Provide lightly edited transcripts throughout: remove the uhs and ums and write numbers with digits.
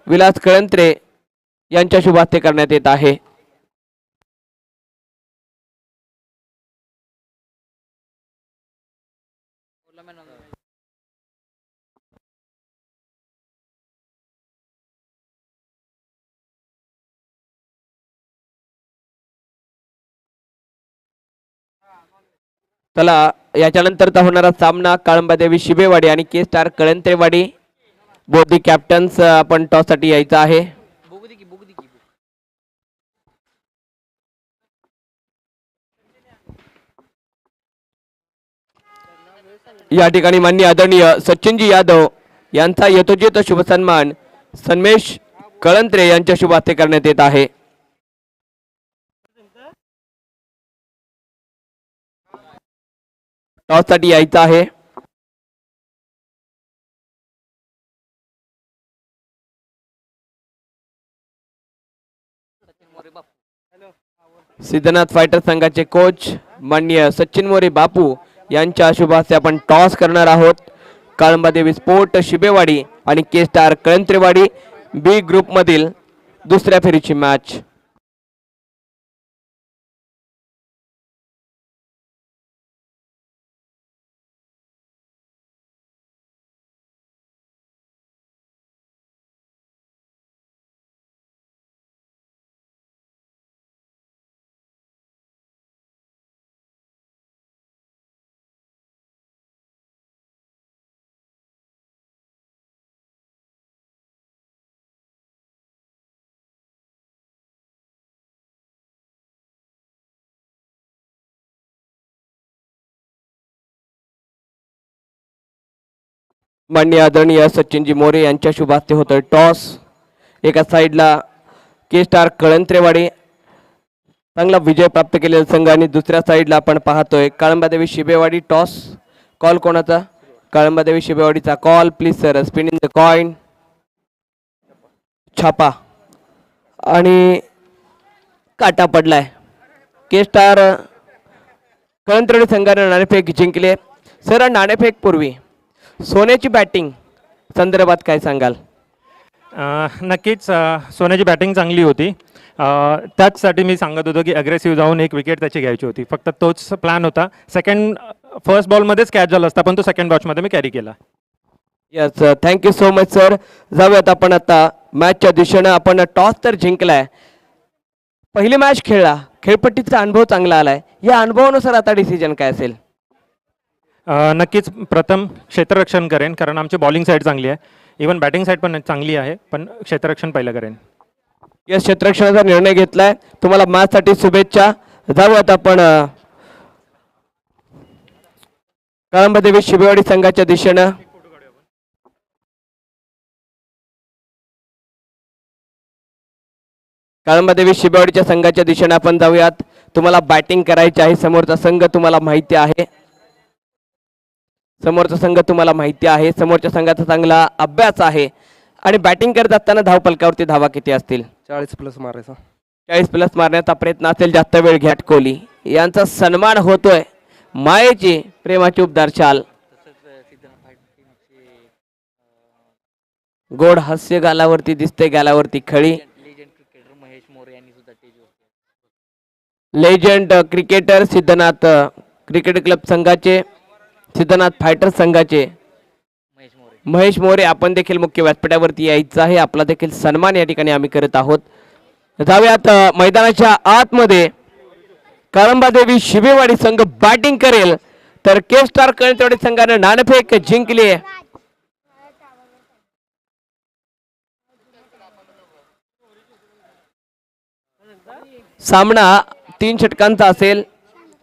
विलास कळंत्रे यांच्या शुभ हस्ते करण्यात येत आहे. चला याच्यानंतरचा होणारा सामना काळंबादेवी शिबेवाडी आणि के स्टार कळंत्रेवाडी बोथ दी कॅप्टन्स आपण टॉस साठी यायचं आहे. या ठिकाणी माननीय आदरणीय सचिनजी यादव यांचा यथोचित शुभ सन्मान सन्मेश कळंत्रे यांच्या शुभ हस्ते करण्यात येत आहे. टॉस साठी यायचं आहे. सिद्धनाथ फायटर संघाचे कोच माननीय सचिन मोरे बापू यांच्या शुभ हस्ते आपण टॉस करणार आहोत. काळंबादेवी स्पोर्ट शिबेवाडी आणि के स्टार कळंत्रेवाडी बी ग्रुप मधील दुसऱ्या फेरीची मॅच. माननीय आदरणीय सचिनजी मोरे यांच्या शुभ हस्ते होतोय टॉस. एका साईडला के स्टार कळंत्रेवाडी चांगला विजय प्राप्त केलेला संघ आणि दुसऱ्या साईडला आपण पाहतोय काळंबादेवी शिबेवाडी. टॉस कॉल कोणाचा? काळंबादेवी शिबेवाडीचा call. Please sir spinning the coin. छापा आणि काटा पडलाय. के स्टार कळंत्रेवाडी संघाने नाणेफेक जिंकले. सर नाणेफेक पूर्वी सोन्याची बॅटिंग संदर्भात काय सांगाल? नक्कीच सोन्याची बॅटिंग चांगली होती. त्याचसाठी मी सांगत होतो की अग्रेसिव्ह जाऊन एक विकेट त्याची घ्यायची होती. फक्त तोच प्लॅन होता. फर्स्ट बॉलमध्येच कॅच झाला असता पण तो सेकंड बॉलमध्ये मी कॅरी केला. Yes thank you so much sir. जाऊयात आपण आता मॅचच्या दिशेनं. आपण टॉस तर जिंकलाय. पहिली मॅच खेळला, खेळपट्टीचा अनुभव चांगला आलाय. या अनुभवानुसार आता डिसिजन काय असेल? नक्कीच प्रथम क्षेत्ररक्षण करेन कारण आमची बॉलिंग साईड चांगली आहे. इवन बॅटिंग साईड पण चांगली आहे पण क्षेत्ररक्षण पहिलं करेन. या क्षेत्ररक्षणाचा निर्णय घेतलाय. तुम्हाला मॅच साठी शुभेच्छा. जाऊयात आपण काळंबादेवी शिबेवाडी संघाच्या दिशेनं. काळंबादेवी शिबेवाडीच्या संघाच्या दिशेनं आपण जाऊयात. तुम्हाला बॅटिंग करायची आहे. समोरचा संघ तुम्हाला माहिती आहे. समोरच्या संघाचा चांगला अभ्यास आहे आणि बॅटिंग करत असताना धावफलकावरती धावा किती असतील? 40+ मारायचा. 40+ मारण्याचा प्रयत्न असेल. जास्त वेळ घ्याट कोहली यांचा सन्मान होतोय. मायेची प्रेमाची उबदार चाल. गोड हास्य गालावरती दिसते, गालावरती खळी. Legend cricketer Siddhanath cricket club संघाचे, सिद्धनाथ फायटर्स संघाचे महेश मोरे आपण देखील मुख्य व्यासपीठावरती यायचं आहे. आपला देखील सन्मान या ठिकाणी आम्ही करत आहोत. जाऊयात मैदानाच्या आतमध्ये. काळंबादेवी शिबेवाडी संघ बॅटिंग करेल तर के स्टार कळंत्रेवाडी संघाने नाणेफेक जिंकली. सामना 3 षटकांचा असेल.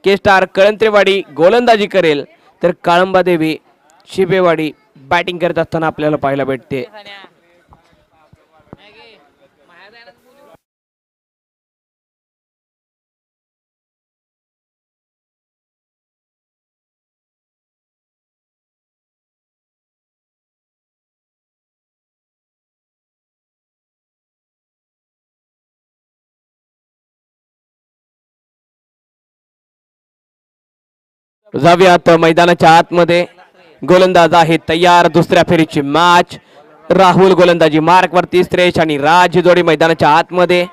के स्टार कळंत्रेवाडी गोलंदाजी करेल तर काळंबादेवी शिबेवाडी बॅटिंग करत असताना आपल्याला पाहायला भेटते. जाऊयात मैदानाच्या आतमध्ये. गोलंदाज आहे तयार. दुसऱ्या फेरीची मॅच राहुल गोलंदाजी मार्क वरती, श्रेयश आणि राज जोडी मैदानाच्या आतमध्ये.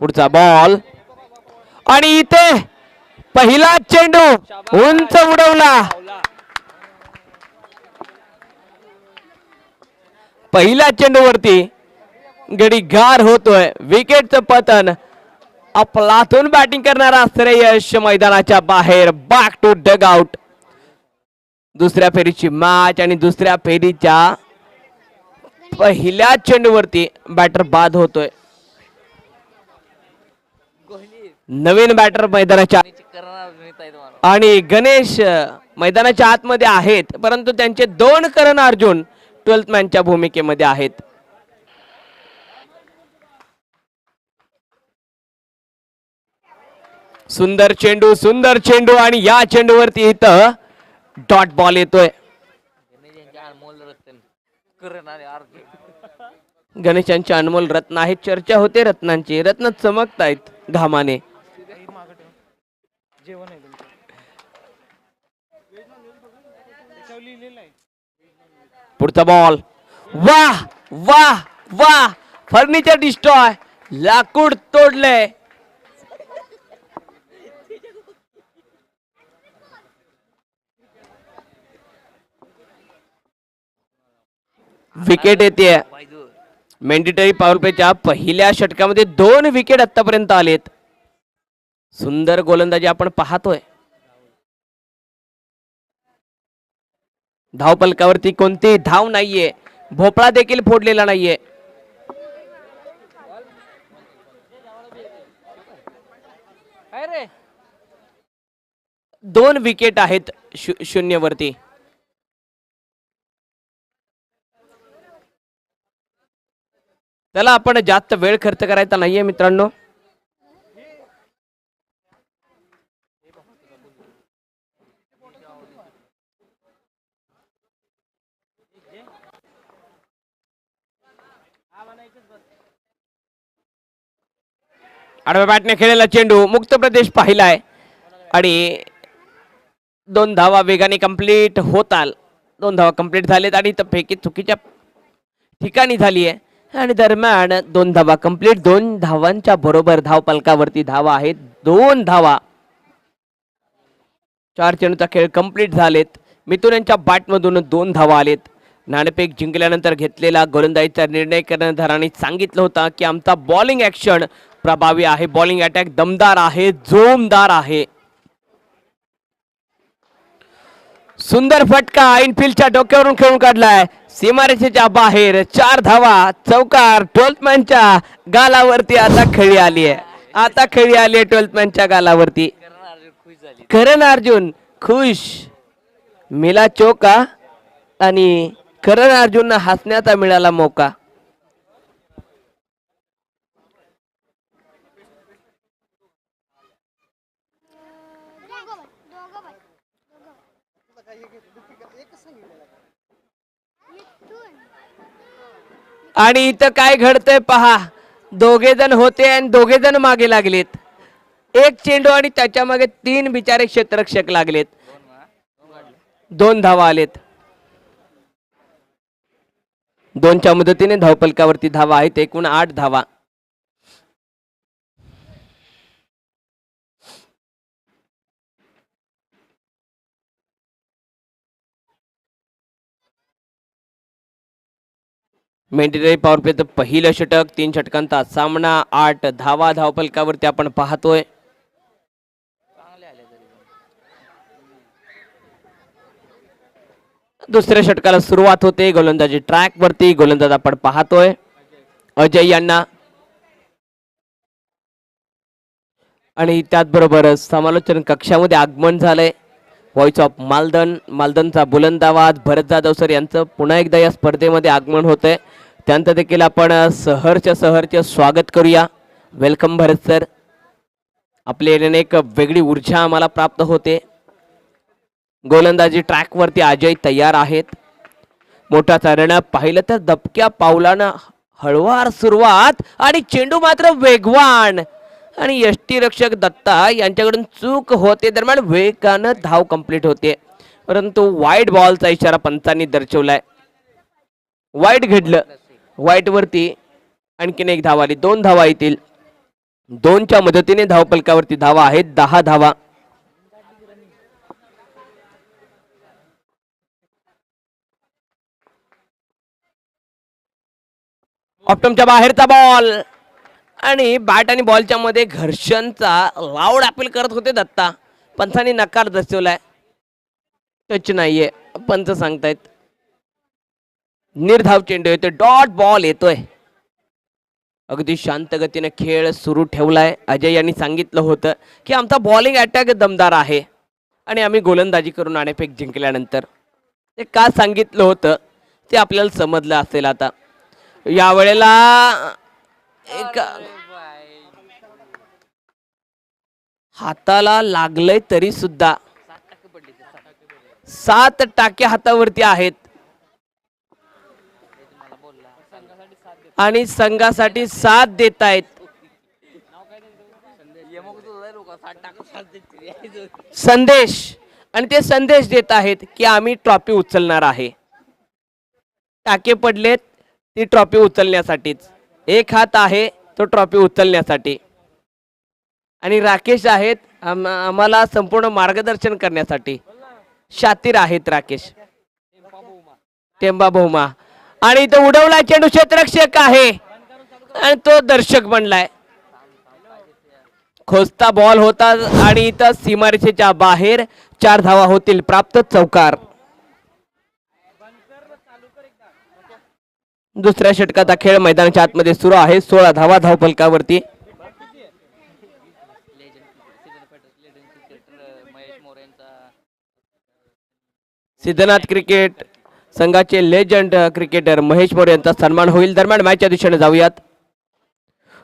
पुढचा बॉल आणि इथे पहिला चेंडू उंच उडवला. पहिल्या चेंडूवरती गडी गार होतोय. विकेटचं पतन. अफलातून बॅटिंग करणारा श्रेयश मैदानाच्या बाहेर. Back to dugout. दुसऱ्या फेरीची मॅच आणि दुसऱ्या फेरीच्या पहिल्या चेंडूवरती बॅटर बाद होतोय. नवीन बॅटर मैदानाच्या आणि गणेश मैदानाच्या आतमध्ये आहेत, परंतु त्यांचे 2 करण अर्जुन 12th मॅनच्या भूमिकेमध्ये आहेत. सुंदर चेंडू आणि या चेंडूवरती इथं डॉट बॉल येतोय. गणेशांचे अनमोल रत्न आहेत. चर्चा होते रत्नांची. रत्न चमकतायत घामाने. पुढचा बॉल. वाह वाह वाह. Furniture destroy. लाकूड तोडलंय. विकेट येते. मॅन्डेटरी पॉवर प्लेच्या पहिल्या षटकामध्ये 2 विकेट आतापर्यंत आलेत. सुंदर गोलंदाजी आपण पाहतोय. धावपलकावरती कोणती धाव नाहीये. भोपळा देखील फोडलेला नाहीये. दोन विकेट आहेत शून्यवरती. त्याला आपण जास्त वेळ खर्च करायचा नाहीये मित्रांनो. आडव्या बॅटने खेळलेला चेंडू मुक्त प्रदेश पाहिलाय आणि 2 धावा वेगाने कंप्लीट होताल. 2 धावा कंप्लीट झालेत आणि फेकी चुकीच्या ठिकाणी झाली आहे आणि दरम्यान 2 धावा कंप्लीट. 2 धावांच्या बरोबर धावपलकावरती धावा आहेत. 2 धावा. 4 चेंडूचा खेळ कंप्लीट झालेत. मिथुन यांच्या बॅटमधून 2 धावा आलेत. नाणेफेक जिंकल्यानंतर घेतलेला गोलंदाजीचा निर्णय कर्णधारांनी सांगितलं होतं की आमचा बॉलिंग ऍक्शन प्रभावी आहे. बॉलिंग अटॅक दमदार आहे, जोमदार आहे. सुंदर फटका इनफिल्डच्या डोक्यावरून खेळून काढलाय. सीमारेषेच्या बाहेर 4 धावा. चौकार 12th मॅनच्या गालावरती. आता खेळी आली आहे. 12th मॅनच्या गालावरती. करण अर्जुन खुश. मिला चौका आणि करण अर्जुन हसण्याचा मिळाला मौका. आणि इथं काय घडतंय पहा. दोघे जण होते आणि दोघे जण मागे लागलेत. 1 चेंडू आणि त्याच्या मागे 3 बिचारे क्षेत्ररक्षक लागलेत. 2 धावा आलेत. 2च्या मदतीने धावपलकावरती धावा आहेत. एकूण 8 धावा. मॅन्डेटरी पॉवर प्लेचं पहिलं षटक. 3 षटकांचा सामना. 8 धावा धावपलकावरती आपण पाहतोय. दुसऱ्या षटकाला सुरुवात होते. गोलंदाजी ट्रॅक वरती. गोलंदाज आपण पाहतोय अजय यांना. आणि त्याचबरोबर समालोचन कक्षामध्ये आगमन झालंय व्हॉइस ऑफ मालदन. मालदनचा बुलंद आवाज भरत जाधव सर यांचं पुन्हा एकदा या स्पर्धेमध्ये आगमन होतंय. त्यांचं देखील आपण सहर्ष स्वागत करूया. वेलकम भरत सर. आपल्या येण्याने एक वेगळी ऊर्जा आम्हाला प्राप्त होते. गोलंदाजी ट्रॅक वरती अजय तयार आहेत. मोठा रनअप पाहिलं तर दबक्या पावलानं हळवार सुरुवात आणि चेंडू मात्र वेगवान आणि यष्टीरक्षक दत्ता यांच्याकडून चूक होते, दरम्यान वेगानं धाव कंप्लीट होते, परंतु वाईट बॉलचा इशारा पंचांनी दर्शवलाय. वाईट घडलं. वाईट वरती आणखीन एक धाव आली. 2 धावा येतील. 2च्या मदतीने धावफलकावरती धावा आहेत 10 धावा. ऑप्टमच्या बाहेरचा बॉल आणि बॅट आणि बॉलच्या मध्ये घर्षणचा लाऊड अपील करत होते दत्ता. पंचांनी नकार दर्शवलाय. टच नाहीये पंच सांगतायत. निर्धाव चेंडू येतोय. डॉट बॉल येतोय. अगदी शांत गतीने खेळ सुरू ठेवलाय. अजय यांनी सांगितलं होतं की आमचा बॉलिंग अटॅक दमदार आहे आणि आम्ही गोलंदाजी करून नाणेफेक जिंकल्यानंतर. ते का सांगितलं होतं ते आपल्याला समजलं असेल. आता यावेळेला एक हाताला लागलंय तरी सुद्धा 7 टाके हातावरती आहेत आणि संघासाठी साथ देत आहेत. संदेश आणि ते संदेश देत आहेत की आम्ही ट्रॉफी उचलणार आहे. टाके पडलेत ती ट्रॉफी उचलण्यासाठीच. एक हात आहे तो ट्रॉफी उचलण्यासाठी आणि राकेश आहेत आम्हाला संपूर्ण मार्गदर्शन करण्यासाठी. शातीर आहेत राकेश. टेंबा बहुमा आणि तो उडवला चेंडू. क्षेत्ररक्षक आहे आणि तो दर्शक बनलाय. खोचता बॉल होता आणि इथं सीमारेषेच्या बाहेर 4 धावा होतील प्राप्त. चौकार. दुसऱ्या षटकाचा खेळ मैदानाच्या आतमध्ये सुरू आहे. 16 धावा धावफलकावरती. सिद्धनाथ क्रिकेट संघाचे लेजंड क्रिकेटर महेश मोरे यांचा सन्मान होईल. दरम्यान मॅचच्या दिशेने जाऊयात.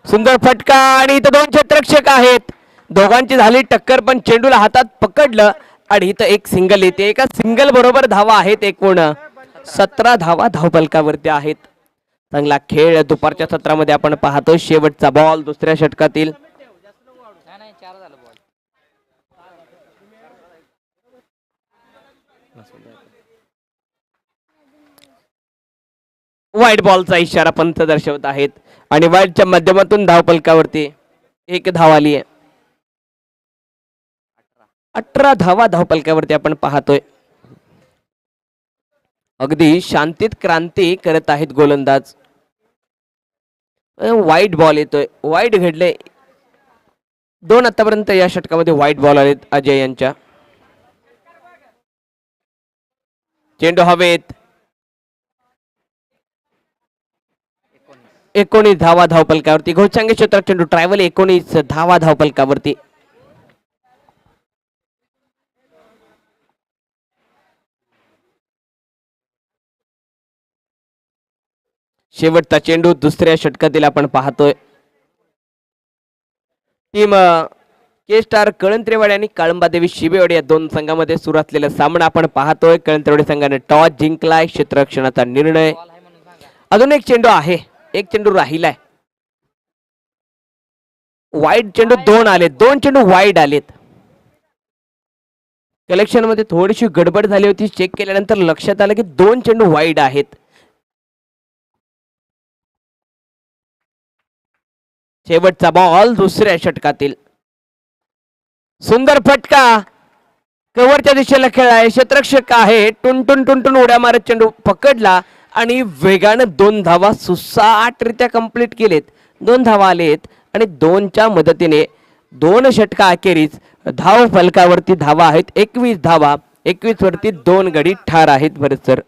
सुंदर फटका आणि इथं 2 क्षेत्ररक्षक आहेत. दोघांची झाली टक्कर पण चेंडूला हातात पकडलं आणि इथं एक सिंगल येते. एका सिंगल बरोबर धावा आहेत. एकूण 17 धावा धावफलकावरती आहेत. चांगला खेळ दुपारच्या सत्रामध्ये आपण पाहतो. शेवटचा बॉल दुसऱ्या षटकातील. वाईट बॉलचा इशारा पंच दर्शवत आहेत आणि वाईटच्या माध्यमातून धावफलकावरती 1 धाव आली आहे. 18 धावा धावफलकावरती आपण पाहतोय. अगदी शांतीत क्रांती करत आहेत गोलंदाज. वाईट बॉल येतोय. वाईट घडले. 2 आतापर्यंत या षटकामध्ये वाईट बॉल आलेत अजय यांच्या. चेंडू हवेत. 19 धावा धावफलकावरती. घोषांगी क्षेत्रात चेंडू ट्रॅव्हल. 19 धावा धावफलकावरती. शेवटचा चेंडू दुसऱ्या षटकातील आपण पाहतोय. टीम के स्टार कळंत्रेवाडी आणि काळंबादेवी शिबेवाडी या 2 संघामध्ये सुरू असलेला सामना आपण पाहतोय. कळंत्रेवाडी संघाने टॉस जिंकलाय. क्षेत्ररक्षणाचा निर्णय. अजून एक चेंडू आहे. एक चेंडू राहिलाय. वाईड चेंडू 2 आले. 2 चेंडू वाईड आलेत. कलेक्शन मध्ये थोडीशी गडबड झाली होती. चेक केल्यानंतर लक्षात आलं की 2 चेंडू वाईड आहेत. शेवटचा बॉल दुसऱ्या षटकातील. सुंदर फटका कव्हरच्या दिशेला खेळाय. क्षेत्ररक्षक आहे. टुनटुन टुनटुन उड्या मारत चेंडू पकडला आणि वेगानं 2 धावा सुसाटरित्या कंप्लीट केलेत. 2 धावा आलेत आणि 2च्या मदतीने 2 षटका अखेरीस धाव फलकावरती धावा आहेत 21 धावा. 21 वरती 2 गडी ठार आहेत. बरं सर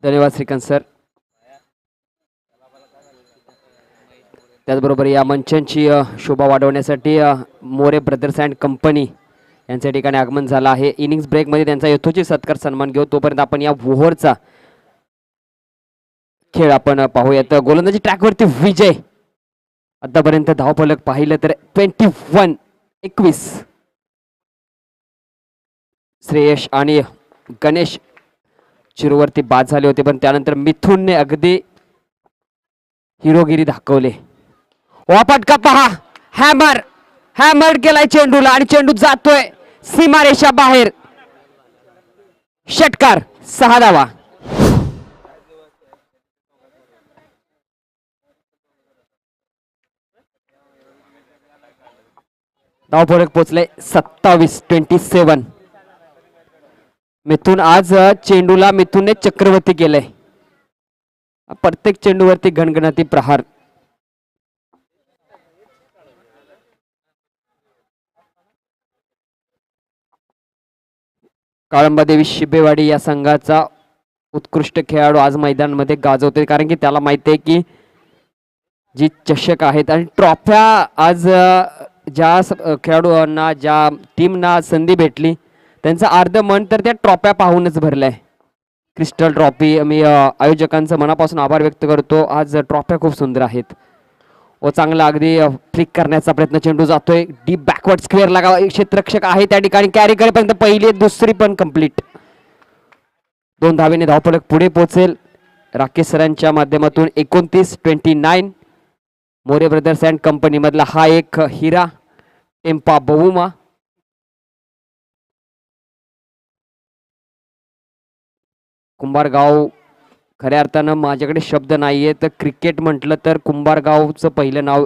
धन्यवाद श्रीकांत सर. त्याचबरोबर या मंचांची शोभा वाढवण्यासाठी मोरे ब्रदर्स अँड कंपनी यांच्या ठिकाणी आगमन झालं आहे. इनिंग्स ब्रेकमध्ये त्यांचा यथोचित सत्कार सन्मान घेऊ. तोपर्यंत आपण या वोहरचा खेळ आपण पाहूयात. गोलंदाजी ट्रॅकवरती विजय. आतापर्यंत धावफलक पाहिलं तर 21 श्रेयश आणि गणेश चिरूवरती बाद झाले होते, पण त्यानंतर मिथुनने अगदी हिरोगिरी दाखवले. वापटका पहा, हॅमर केलाय चेंडूला आणि चेंडू जातोय सीमारेषा बाहेर. षटकार, 6 धावा. धावफलक पोहोचले 27. मिथुन आज चेंडूला मिथुनने चक्रवर्ती केलंय. प्रत्येक चेंडूवरती गणगणाती प्रहार. काळंबादेवी शिबेवाडी या संघाचा उत्कृष्ट खेळाडू आज मैदानामध्ये गाजवतोय, कारण की त्याला माहिती आहे की जी चषक आहेत आणि ट्रॉफ्या आज ज्या खेळाडूंना ज्या टीमना संधी भेटली त्यांचं अर्ध मन तर त्या ट्रॉफ्या पाहूनच भरलंय. क्रिस्टल ट्रॉफी, मी आयोजकांचं मनापासून आभार व्यक्त करतो. आज ट्रॉफ्या खूप सुंदर आहेत. व चांगला अगदी फ्लिक करण्याचा प्रयत्न, चेंडू जातोय डीप बॅकवर्ड स्क्वेअर लागा. क्षेत्ररक्षक आहे त्या ठिकाणी, कॅरी करेपर्यंत पहिली दुसरी पण कंप्लीट. 2 धावेने धावफलक पुढे पोहोचेल. राकेश सरांच्या माध्यमातून 29-29. मोरे ब्रदर्स अँड कंपनी मधला हा एक हिरा टेम्पा बहुमा. कुंभारगाव, खऱ्या अर्थानं माझ्याकडे शब्द नाहीये तर क्रिकेट म्हटलं तर कुंभारगावचं पहिलं नाव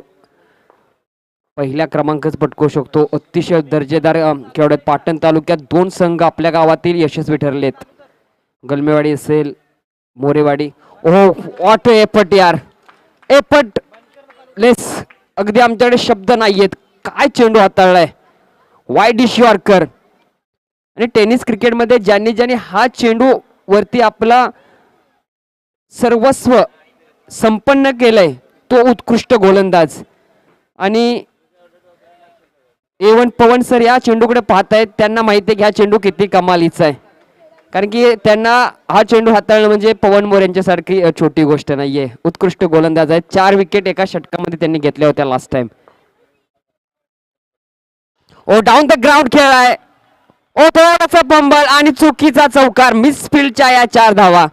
पहिल्या क्रमांकच पटकवू शकतो. अतिशय दर्जेदार खेळाडू. पाटण तालुक्यात 2 संघ आपल्या गावातील यशस्वी ठरलेत. गलमेवाडी असेल, मोरेवाडी. ओह, व्हॉट एफर्ट यार, एफर्ट लेस. अगदी आमच्याकडे शब्द नाहीयेत. काय चेंडू हाताळलाय, वाईड डिश यॉर्कर. आणि टेनिस क्रिकेटमध्ये ज्यांनी हा चेंडू वरती आपला सर्वस्व संपन्न केलंय तो उत्कृष्ट गोलंदाज. आणि A1 पवन सर या चेंडूकडे पाहतायत. त्यांना माहिती आहे की हा चेंडू किती कमालीचा आहे, कारण की त्यांना हा चेंडू हाताळणं म्हणजे पवन मोरे यांच्यासारखी छोटी गोष्ट नाहीये. उत्कृष्ट गोलंदाज आहे. 4 विकेट एका षटकामध्ये त्यांनी घेतल्या होत्या last time. Oh, down the ground खेळाय. ओ, थोडासा बंबल आणि चुकीचा चौकार. मिसफिल्डच्या या 4 धावा.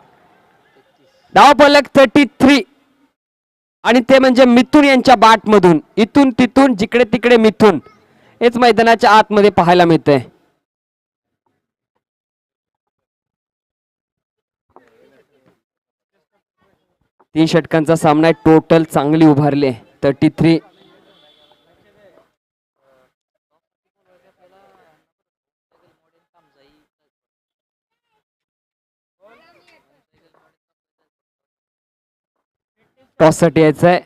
धावफलक 33. आणि ते म्हणजे मिथुन यांच्या बॅट मधून. इथून तिथून जिकडे तिकडे मिथुन हेच मैदानाच्या आतमध्ये पाहायला मिळतंय. तीन षटकांचा सामना आहे. टोटल चांगली उभारले 33. टॉस साठी यायचंय.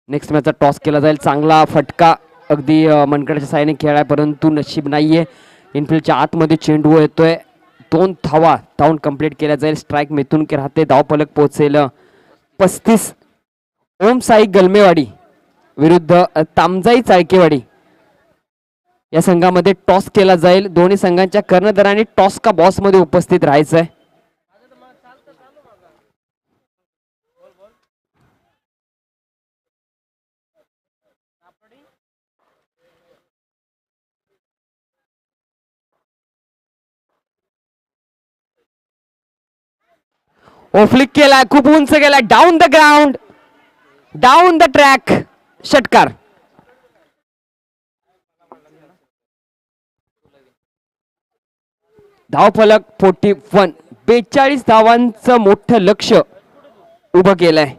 नेक्स्ट मॅचचा टॉस केला जाईल. चांगला फटका अगदी मनगटाच्या साहाय्याने खेळाय, परंतु नशीब नाहीये. इनफिल्डच्या आतमध्ये चेंडू येतोय. 2 धावा धावून कंप्लीट केल्या जाईल. स्ट्राईक मिथून के राहते. धावफलक पोहोचेल 35. ओम साई गलमेवाडी विरुद्ध तामजाई चाळकेवाडी या संघामध्ये टॉस केला जाईल. दोन्ही संघांच्या कर्णधारांनी टॉस का बॉस मध्ये उपस्थित राहायचंय. ओ, फ्लिक केलाय, खूप उंच गेलाय. Down the ground, down the track. षटकार. धावफलक 41. 42 धावांचं मोठं लक्ष उभं केलंय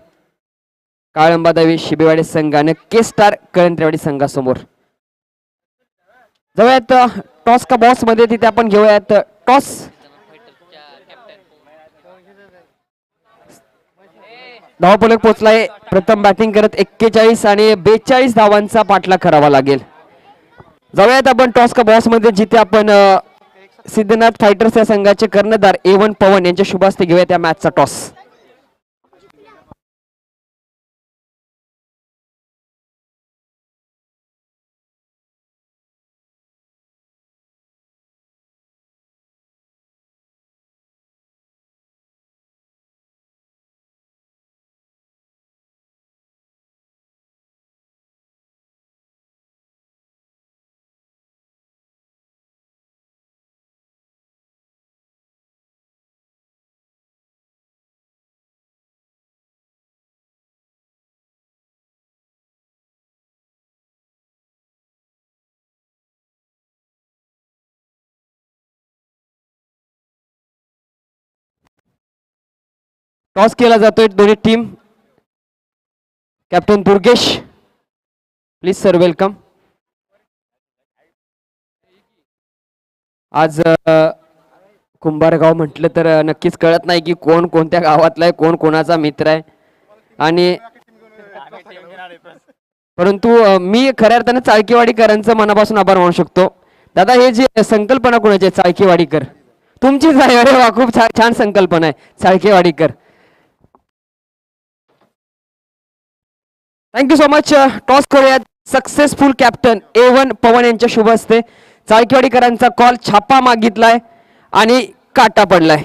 काळंबादेवी शिबेवाडी संघाने के स्टार कळंत्रेवाडी संघासमोर. जाऊयात टॉस का बॉस मध्ये, तिथे आपण घेऊयात टॉस. धावफलक पोहोचलाय. प्रथम बॅटिंग करत 41 आणि 42 धावांचा पाठलाग करावा लागेल. जाऊयात आपण टॉस का बॉस मध्ये, जिथे आपण सिद्धनाथ फायटर्स या संघाचे कर्णधार A1 पवन यांच्या शुभ हस्ते घेऊयात या मॅचचा टॉस. टॉस केला जातोय दोन्ही team. Captain Durgesh, please sir, welcome. आज कुंभारगाव म्हटलं तर नक्कीच कळत नाही की कोण कोणत्या गावातला आहे, कोण कोणाचा मित्र आहे. आणि परंतु मी खऱ्या अर्थानं चाळकेवाडीकरांचं मनापासून आभार मानू शकतो. दादा, हे जे संकल्पना कोणाची आहे, चाळकेवाडीकर तुमचीच आहे? अरे वा, खूप छान संकल्पना आहे, चाळकेवाडीकर. Thank you so much. टॉस करूयात. सक्सेसफुल कॅप्टन A1 पवन यांच्या शुभ हस्ते चाळकेवाडीकरांचा कॉल छापा मागितलाय आणि काटा पडलाय.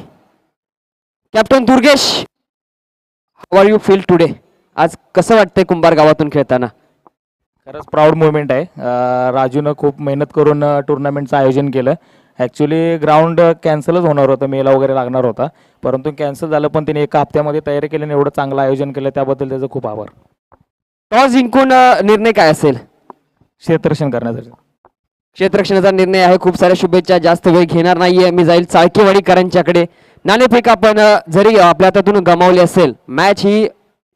Captain Durgesh, how are you feel today? आज कसं वाटतंय कुंभार गावातून खेळताना? खरंच प्राऊड मुवमेंट आहे. राजूनं खूप मेहनत करून टुर्नामेंटचं आयोजन केलं. ॲक्च्युली ग्राउंड कॅन्सलच होणार होतं, मेला वगैरे लागणार होता, परंतु कॅन्सल झालं. पण त्याने एका हप्त्यामध्ये तयारी केली आणि एवढं चांगलं आयोजन केलं, त्याबद्दल त्याचं खूप आभार. टॉस जिंकून निर्णय काय असेल? क्षेत्ररक्षण करण्यासाठी. क्षेत्ररक्षणाचा निर्णय आहे. खूप साऱ्या शुभेच्छा. जास्त वेळ घेणार नाहीये, मी जाईल चाळकेवाडीकरांच्याकडे. नाणेफेक आपण जरी आपल्या हातातून गमावली असेल, मॅच ही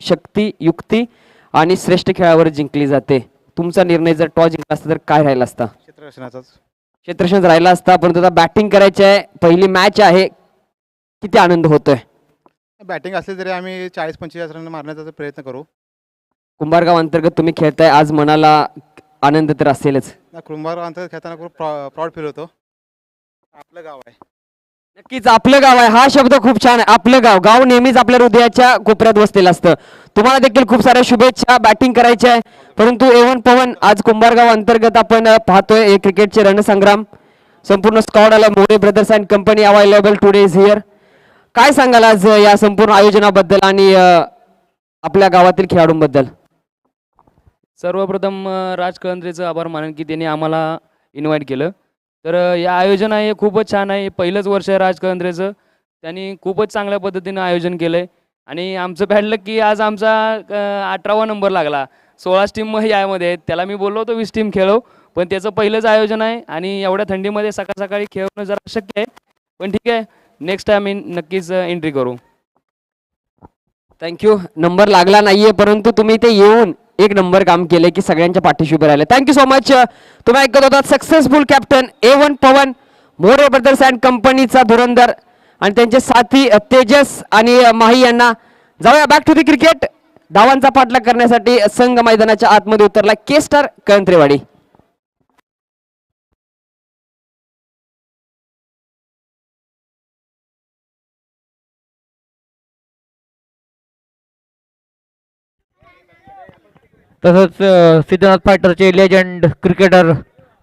शक्ती, युक्ती आणि श्रेष्ठ खेळावर जिंकली जाते. तुमचा निर्णय जर टॉस जिंकला असता तर काय राहिला असता? क्षेत्ररक्षणाचाच. क्षेत्ररक्षण राहिला असता, परंतु आता बॅटिंग करायची आहे, पहिली मॅच आहे. किती आनंद होतोय? बॅटिंग असली तरी आम्ही 40-45 रन मारण्याचा प्रयत्न करू. कुंभारगाव अंतर्गत तुम्ही खेळताय, आज मनाला आनंद तर असेलच. कुंभार अंतर्गत खेळताना खूप प्राऊड फील होतो. आपलं गाव आहे. नक्कीच आपलं गाव आहे, हा शब्द खूप छान आहे. आपलं गाव, गाव नेहमीच आपल्या हृदयाच्या कोपऱ्यात बसलेलं असतं. तुम्हाला देखील खूप साऱ्या शुभेच्छा. बॅटिंग करायची आहे, परंतु A1 पवन आज कुंभारगाव अंतर्गत आपण पाहतोय हे क्रिकेटचे रणसंग्राम. संपूर्ण स्क्वॉड आला. More brothers and company available today is here. काय सांगाल आज या संपूर्ण आयोजनाबद्दल आणि आपल्या गावातील खेळाडूंबद्दल? सर्वप्रथम राज कळंद्रेचं आभार मानेन की त्यांनी आम्हाला इन्व्हाइट केलं. तर या आयोजन आहे खूपच छान आहे. पहिलंच वर्ष आहे राज कळंद्रेचं. त्यांनी खूपच चांगल्या पद्धतीनं आयोजन केलं आहे आणि आमचं बॅड लक की आज आमचा 18वा नंबर लागला. 16 टीम यामध्ये आहेत. त्याला मी बोललो होतो 20 टीम खेळव, पण त्याचं पहिलंच आयोजन आहे आणि एवढ्या थंडीमध्ये सकाळ सकाळी खेळणं जरा अशक्य आहे. पण ठीक आहे, नेक्स्ट टाइम नक्कीच एंट्री करू. थँक्यू. नंबर लागला नाहीये, परंतु तुम्ही इथे येऊन एक नंबर काम केले की सगळ्यांच्या पाठीशी उभे राहिले. Thank you so much. तुम्ही ऐकत होता successful captain A1 Pawan, More brothers and कंपनीचा धुरंधर आणि त्यांचे साथी तेजस आणि माही यांना. जाऊया बॅक टू द क्रिकेट. धावांचा पाठलाग करण्यासाठी संघ मैदानाच्या आतमध्ये उतरला. के स्टार कळंत्रेवाडी. तसंच सिद्धनाथ फायटरचे लेजंड क्रिकेटर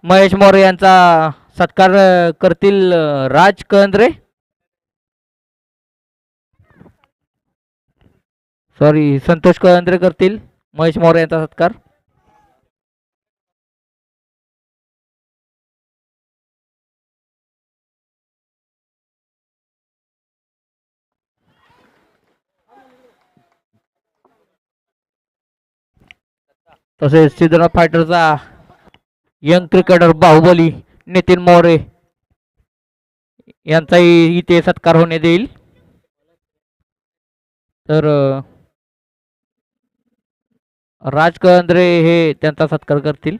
महेश मोरे यांचा सत्कार करतील राज कळंद्रे. सॉरी, संतोष कळंद्रे करतील महेश मोरे यांचा सत्कार. तसेच सिद्धनाथ फायटरचा यंग क्रिकेटर बाहुबली नितीन मोरे यांचाही इथे सत्कार होण्यात येईल. तर राज कळंद्रे हे त्यांचा सत्कार करतील.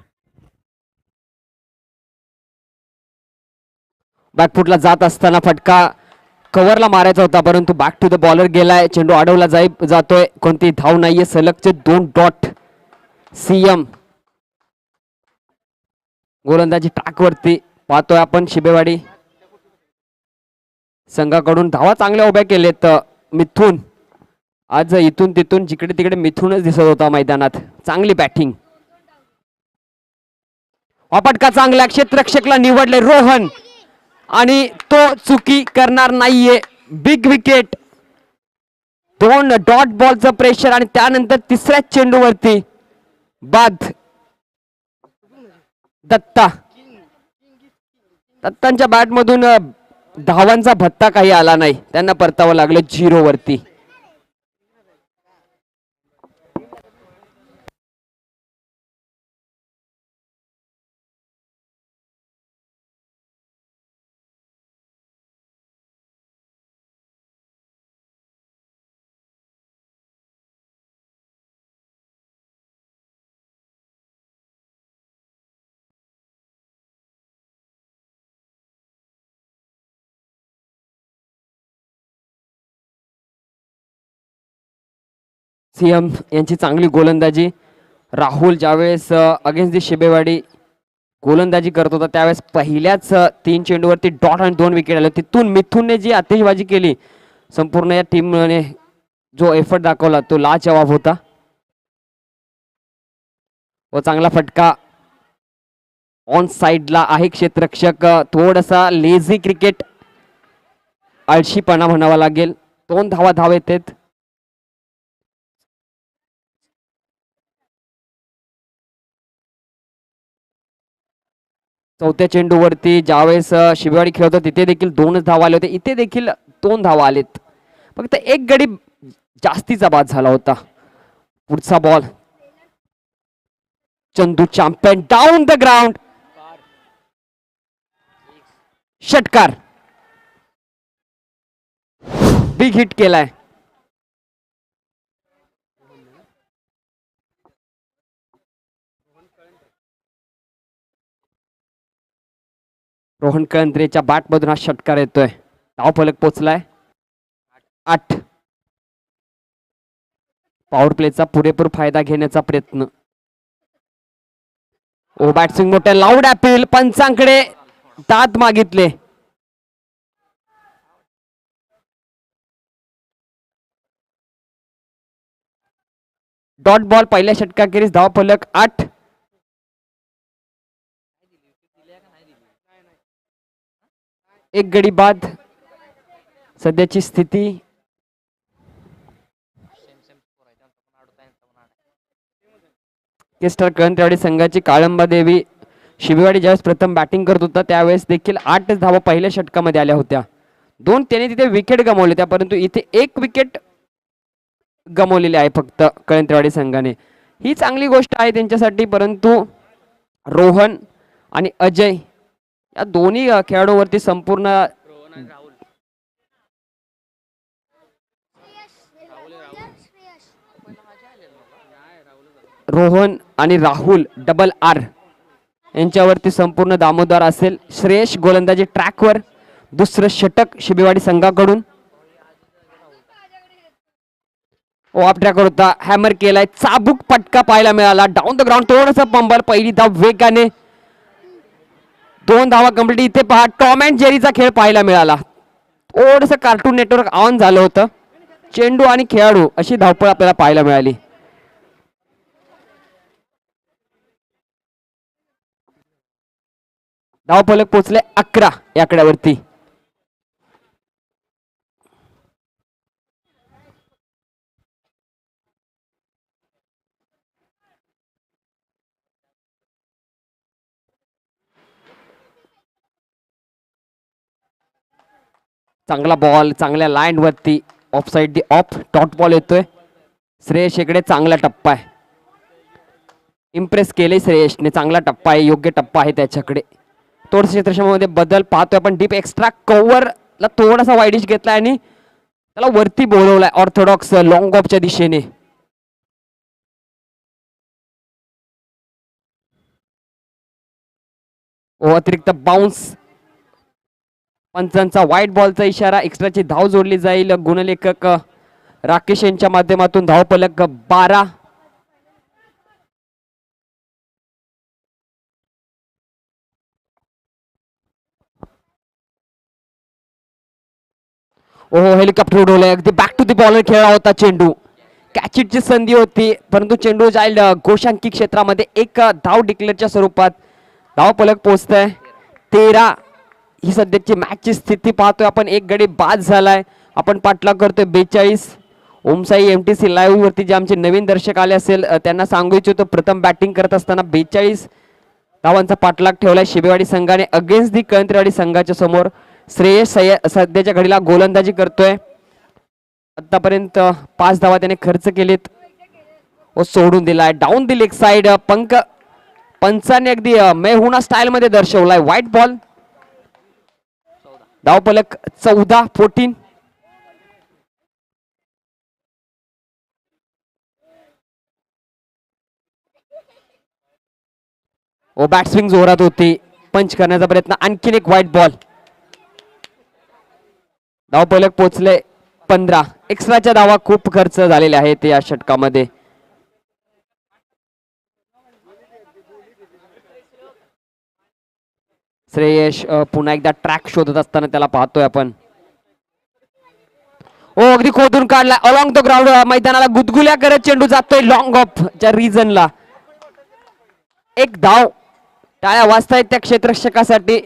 बॅकफुटला जात असताना फटका कव्हरला मारायचा होता, परंतु बॅक टू द बॉलर गेलाय. चेंडू अडवला जातोय. कोणती धाव नाहीये. सलगचे 2 डॉट. CM गोलंदाजी ट्रॅक वरती पाहतोय आपण. शिबेवाडी संघाकडून धावा चांगल्या उभ्या केलेत. मिथून आज इथून तिथून जिकडे तिकडे मिथूनच दिसत होता मैदानात. चांगली बॅटिंग. वापटका चांगला. क्षेत्ररक्षकला निवडले रोहन आणि तो चुकी करणार नाहीये. Big wicket. 2 डॉट बॉलचं प्रेशर आणि त्यानंतर तिसऱ्या चेंडूवरती बाद. दत्तांच्या बॅटमधून धावांचा भत्ता काही आला नाही. त्यांना परतावं लागलं 0 वरती. सीएम यांची चांगली गोलंदाजी. राहुल ज्यावेळेस अगेन्स्ट दी शिबेवाडी गोलंदाजी करत होता त्यावेळेस पहिल्याच 3 चेंडूवरती डॉट आणि 2 विकेट आले. तिथून मिथुनने जी आतिषबाजी केली, संपूर्ण या टीमने जो एफर्ट दाखवला तो लाजवाब होता. व चांगला फटका ऑन साइडला आहे क्षेत्ररक्षक. थोडासा लेझी क्रिकेट, आळशीपणा म्हणावा लागेल. 2 धाव येतात. चौथ्या चेंडूवरती ज्यावेळेस शिबेवाडी खेळत होता तिथे देखील 2च धावा आले होते. इथे देखील 2 धावा आलेत. फक्त एक गडी जास्तीचा बाद झाला होता. पुढचा ball Chandu champion down the ground, षटकार. बिग हिट केलाय. रोहन कळंत्रेच्या बॅटमधून हा षटकार येतोय. धावफलक पोचलाय 8. पॉवर प्लेचा पुरेपूर फायदा घेण्याचा प्रयत्न. ओ बॅट्सविंग मोठ्या लाऊड अपील, पंचांकडे दाद मागितले. डॉट बॉल पहिल्या षटकाखेरीज धावफलक 8. एक गडी बाद. सध्याची स्थिती केस्टर कळंत्रेवाडी संघाची काळंबा देवी शिबेवाडी ज्यावेळेस प्रथम बॅटिंग करत होता त्यावेळेस देखील 8 धावा पहिल्या षटकामध्ये आल्या होत्या. 2 त्याने तिथे विकेट गमावले त्या, परंतु इथे 1 विकेट गमावलेली आहे फक्त कळंत्रेवाडी संघाने. ही चांगली गोष्ट आहे त्यांच्यासाठी. परंतु रोहन आणि अजय या दोन्ही खेळाडूवरती संपूर्ण रोहन आणि राहुल डबल आर यांच्यावरती संपूर्ण दामोदर असेल. श्रेयश गोलंदाजी ट्रॅकवर. दुसरं षटक शिबेवाडी संघाकडून. ऑफ ट्रॅकवर होता, हॅमर केलाय, चाबूक पटका पाहायला मिळाला. डाऊन द ग्राउंड थोडंसं पंबल. पहिली धाव वेगाने, 2 धावा कंप्लीट. इथे पहा टॉम अँड जेरीचा खेळ पाहायला मिळाला. थोडंसं कार्टून नेटवर्क ऑन झालं होतं. चेंडू आणि खेळाडू अशी धावपळ आपल्याला पाहायला मिळाली. धावफलक पोचले 11 या आकड्यावरती. चांगला बॉल चांगल्या लाईन वरती of side the of dot ball येतोय. श्रेयश इकडे चांगला टप्पा आहे. इम्प्रेस केले श्रेयशने. चांगला टप्पा आहे, योग्य टप्पा आहे त्याच्याकडे. थोडस क्षेत्रक्षेत्रामध्ये बदल पाहतोय आपण. डीप एक्स्ट्रा कव्हरला थोडासा वाईडिश घेतलाय आणि त्याला वरती बोलवलाय ऑर्थोडॉक्स लॉंग ऑफच्या दिशेने. अतिरिक्त बाउन्स. पंचांचा व्हाईट बॉलचा इशारा. एक्स्ट्राची धाव जोडली जाईल. गुणलेखक राकेश यांच्या माध्यमातून. धावफलक 12. ओहो हेलिकॉप्टर उडवलंय. अगदी बॅक टू दी बॉलर खेळला होता चेंडू. कॅचिटची संधी होती परंतु चेंडू जाईल गोशांकी क्षेत्रामध्ये. 1 धाव डिक्लेअरच्या स्वरूपात. धावफलक पोहोचतंय 13. ही सध्याची मॅचची स्थिती पाहतोय आपण. 1 गडी बाद झालाय. आपण पाठलाग करतोय 42. ओमसाई MTC लाईव्ह वरती जे आमचे नवीन दर्शक आले असेल त्यांना सांगू इच्छितो प्रथम बॅटिंग करत असताना 42 धावांचा पाठलाग ठेवलाय शिबेवाडी संघाने अगेन्स्ट दी कळंत्रेवाडी संघाच्या समोर. श्रेयस सध्याच्या घडीला गोलंदाजी करतोय. आतापर्यंत 5 धावा त्याने खर्च केलेत व सोडून दिलाय. Down the leg side. Panchane अगदी मेहुना स्टाईल मध्ये दर्शवलाय. White ball. धावफलक 14. ओ बॅट्सविंग जोरात होती. पंच करण्याचा प्रयत्न. आणखीन एक व्हाईट बॉल. धावफलक पोचले 15. एक्स्ट्राच्या धावा खूप खर्च झालेले आहेत या षटकामध्ये. श्रेयश पुन्हा एकदा ट्रॅक शोधत असताना त्याला पाहतोय आपण. ओ अगदी खोदून काढला अलॉंग द ग्राउंड. मैदानाला गुदगुल्या करत चेंडू जातोय लॉंग ऑफ च्या रिजनला. एक धाव. टाळ्या वाजतायत त्या क्षेत्ररक्षकासाठी.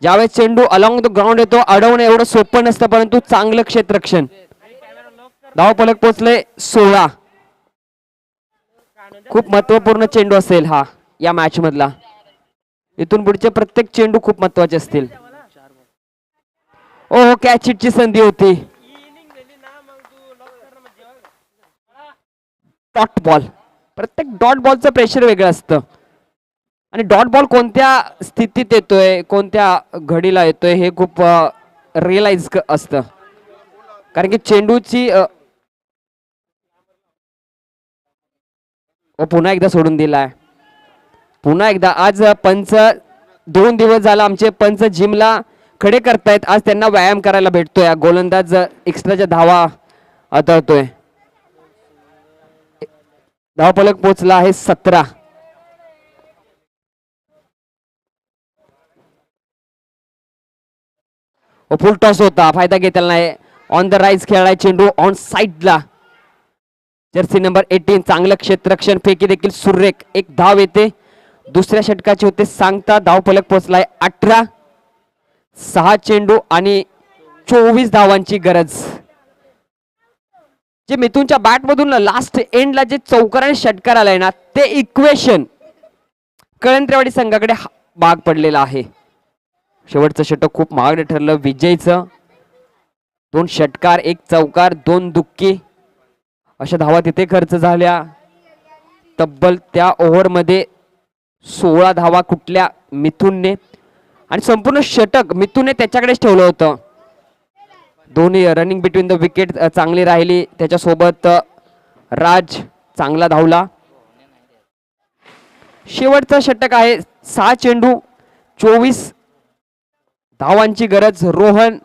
ज्यावेळेस चेंडू अलॉंग द ग्राउंड येतो अडवणं एवढं सोपं नसतं, परंतु चांगलं क्षेत्ररक्षण. धाव फलक पोहोचले 16. खूप महत्वपूर्ण चेंडू असेल हा या मॅच मधला. इथून पुढचे प्रत्येक चेंडू खूप महत्वाचे असतील. ओ कॅच हिटची संधी होती. Dot ball. प्रत्येक डॉट बॉलचं प्रेशर वेगळं असतं आणि डॉट बॉल कोणत्या स्थितीत येतोय कोणत्या घडीला येतोय हे खूप रिअलाइज असतं. कारण की चेंडूची पुन्हा एकदा सोडून दिलाय. पुन्हा एकदा आज पंच 2 दिवस झाला आमचे पंच जिमला खडे करतायत. आज त्यांना व्यायाम करायला भेटतोय. गोलंदाज एक्स्ट्राच्या धावा अतळतोय. धावफलक पोहोचला आहे 17. फुल टॉस होता, फायदा घेतला नाही. ऑन द राईज खेळलाय चेंडू ऑन साइडला. जर्सी नंबर 18 चांगलं क्षेत्ररक्षण. फेकी देखील सुरेख. एक धाव येते. दुसऱ्या षटकाचे होते सांगता. धावफलक पोहोचलाय 18. 6 चेंडू आणि 24 धावांची गरज. जे मिथुनच्या बॅट मधून लास्ट एंडला जे चौकाराने षटकार आलाय ना ते इक्वेशन कळंत्रेवाडी संघाकडे भाग पडलेला आहे. शेवटचं षटक खूप महागडं ठरलं. विजयचं 2 षटकार 1 चौकार 2 दुक्की अशा धावा तिथे खर्च झाल्या. तब्बल त्या ओव्हरमध्ये 16 धावा कुठल्या मिथुनने आणि संपूर्ण षटक मिथुनने त्याच्याकडेच ठेवलं होतं. दोन्ही रनिंग बिटवीन द विकेट चांगली राहिली. त्याच्यासोबत राज चांगला धावला. शेवटचं षटक आहे. 6 चेंडू 24 धावांची गरज. रोहन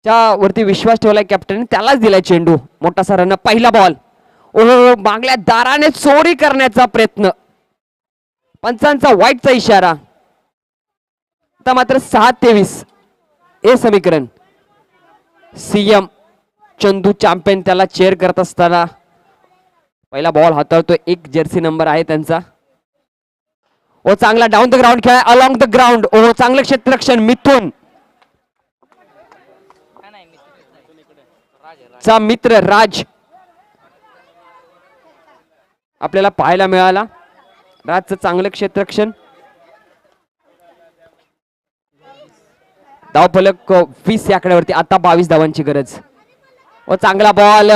च्या वरती विश्वास ठेवलाय कॅप्टन. त्यालाच दिलाय चेंडू. मोठासा रन. पहिला बॉल. ओहो मागल्या दाराने चोरी करण्याचा प्रयत्न. पंचांचा वाईटचा इशारा. आता मात्र 6-23 हे समीकरण. सीएम चंदू चॅम्पियन त्याला चेअर करत असताना पहिला बॉल हाताळतोय. 1 जर्सी नंबर आहे त्यांचा. ओ चांगला डाऊन द ग्राउंड खेळाय अलॉंग द ग्राउंड. ओ चांगलं क्षेत्ररक्षण मिथुन चा मित्र राज आपल्याला पाहायला मिळाला. राजचं चांगलं क्षेत्ररक्षण. धावफलक 20 या आकड्यावरती. आता 22 धावांची गरज. व चांगला बॉल.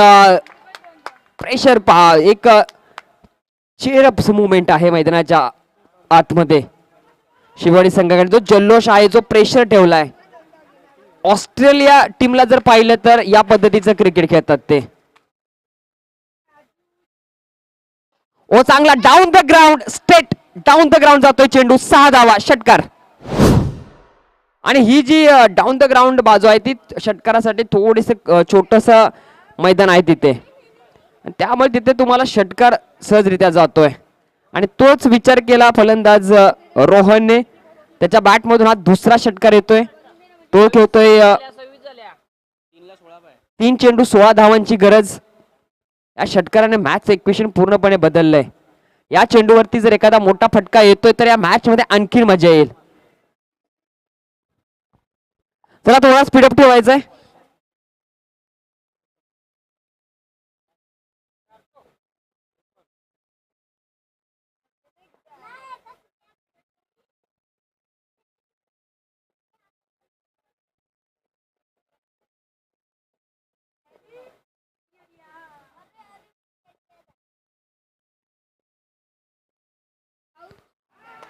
प्रेशर पहा. एक चेअरअप मुवमेंट आहे मैदानाच्या आतमध्ये. शिववाडी संघाकडे जो जल्लोष आहे जो प्रेशर ठेवलाय. ऑस्ट्रेलिया टीमला जर पाहिलं तर या पद्धतीचं क्रिकेट खेळतात ते. ओ चांगला down the ground. Straight down the ground जातोय चेंडू. 6 धावा षटकार. आणि ही जी डाऊन द ग्राउंड बाजू आहे ती षटकारासाठी थोडीस छोटस मैदान आहे तिथे. त्यामुळे तिथे तुम्हाला षटकार सहजरित्या जातोय. आणि तोच विचार केला फलंदाज रोहनने. त्याच्या बॅट मधून हा दुसरा षटकार येतोय. तो खेळतोय 3 चेंडू 16 धावांची गरज. या षटकाराने मॅच इक्वेशन पूर्णपणे बदललंय. या चेंडूवरती जर एखादा मोठा फटका येतोय तर या मॅच मध्ये आणखी मजा येईल. चला थोडा स्पीडअप ठेवायचा आहे.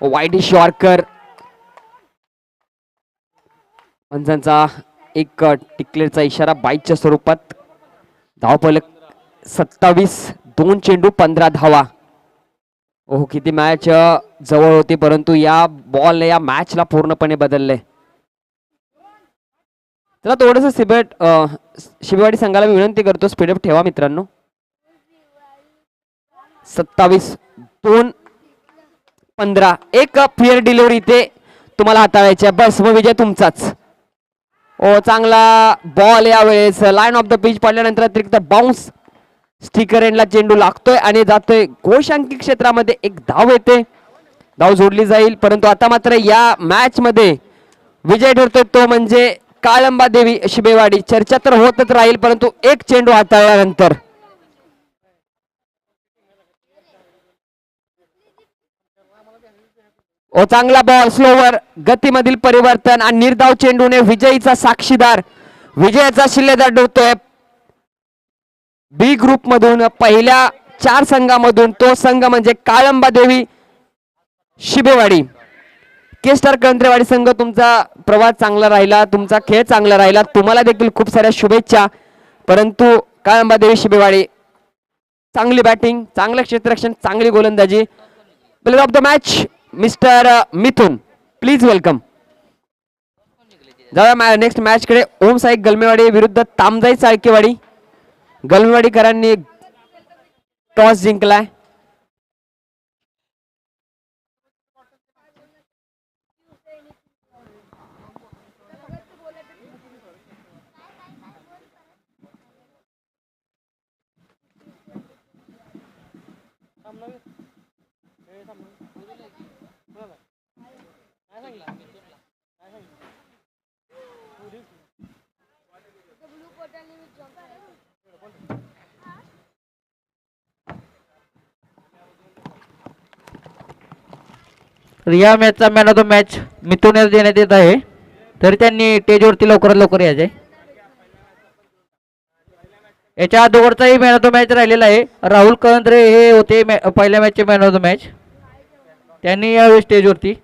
Widish yorker. पंचांचा एक टिकलेरचा इशारा बाईटच्या स्वरूपात. धावफलक 27. 2 चेंडू 15 धावा. ओहो किती मॅच जवळ होती परंतु या बॉलने या मॅचला पूर्णपणे बदलले. चला थोडंसं शिबेवाडी संघाला मी विनंती करतो स्पीडअप ठेवा मित्रांनो. 27-2-15 एक फेअर डिलिव्हरी इथे तुम्हाला हाताळायची आहे. बस मग विजय तुमचाच. ओ चांगला बॉल यावेळेस लाईन ऑफ द पिच पडल्यानंतर अतिरिक्त बाउन्स स्टिकर एंडला चेंडू लागतोय आणि जातोय घोषांकी क्षेत्रामध्ये. एक धाव येते, धाव जोडली जाईल. परंतु आता मात्र या मॅच मध्ये विजय ठरतोय तो म्हणजे काळंबा देवी शिबेवाडी. चर्चा तर होतच राहील परंतु एक चेंडू हाताळल्यानंतर ओ चांगला बॉल स्लोवर गतीमधील परिवर्तन आणि निर्धाव चेंडूने विजयीचा साक्षीदार विजयाचा शिल्लेदार ठरतोय. बी ग्रुप मधून पहिल्या 4 संघामधून तो संघ म्हणजे काळंबा देवी शिबेवाडी. केस्टर कंत्रेवाडी संघ तुमचा प्रवास चांगला राहिला, तुमचा खेळ चांगला राहिला, तुम्हाला देखील खूप साऱ्या शुभेच्छा. परंतु काळंबा देवी शिबेवाडी चांगली बॅटिंग, चांगलं क्षेत्ररक्षण, चांगली गोलंदाजी. Player of the match mister Mithun, please welcome. जाऊया नेक्स्ट मॅच कडे. ओम साई गलमेवाडी विरुद्ध तामजाई चाळकेवाडी. गलमेवाडीकरांनी टॉस जिंकलाय. तर या मॅचचा मॅन ऑफ द मॅच मिथुनला देण्यात येत आहे. तर त्यांनी स्टेजवरती लवकरात लवकर यायचे. याच्या अगोदरचाही मॅन ऑफ द मॅच राहिलेला आहे. राहुल कळंद्रे हे होते पहिल्या मॅचचे मॅन ऑफ द मॅच. त्यांनी यावेळी स्टेजवरती